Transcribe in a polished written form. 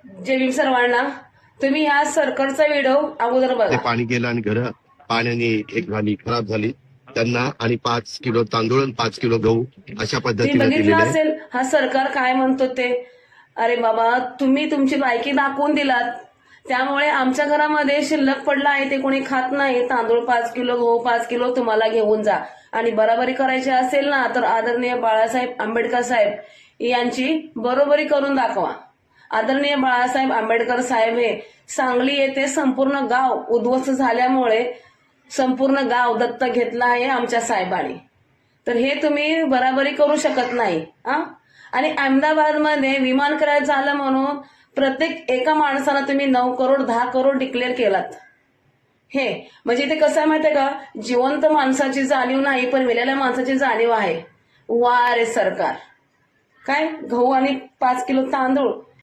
जय भीम सर्वांना. तुम्ही ह्या सरकारचा व्हिडिओ अगोदर ते बघा. पाणी गेलं आणि घरं पाण्याने एक झाली खराब झाली. त्यांना आणि 5 किलो तांदूळ आणि 5 किलो गहू अशा तुम्ही पद्धतीने बघितलं दिलेले आहे. असेल हा सरकार काय म्हणतो ते. अरे बाबा, तुम्ही तुमची लायकी दाखवून दिलात, त्यामुळे आमच्या घरामध्ये शिल्लक पडला आहे ते कोणी खात नाही. तांदूळ 5 किलो, गहू 5 किलो तुम्हाला घेऊन जा. आणि बराबरी करायची असेल ना तर आदरणीय बाळासाहेब आंबेडकर साहेब यांची बरोबरी करून दाखवा. आदरणीय बाळासाहेब आंबेडकर साहेब हे सांगली येथे संपूर्ण गाव उद्ध्वस्त झाल्यामुळे संपूर्ण गाव दत्तक घेतलं आहे आमच्या साहेबांनी. तर हे तुम्ही बराबरी करू शकत नाही. आणि अहमदाबादमध्ये विमान क्रॅश झालं म्हणून प्रत्येक एका माणसाला तुम्ही 9 करोड 10 करोड डिक्लेअर केलात. हे म्हणजे ते कसं आहे माहितीये का, जिवंत माणसाची जाणीव नाही पण मेलेल्या माणसाची जाणीव आहे. वा रे सरकार. काय गहू आणि 5 किलो तांदूळ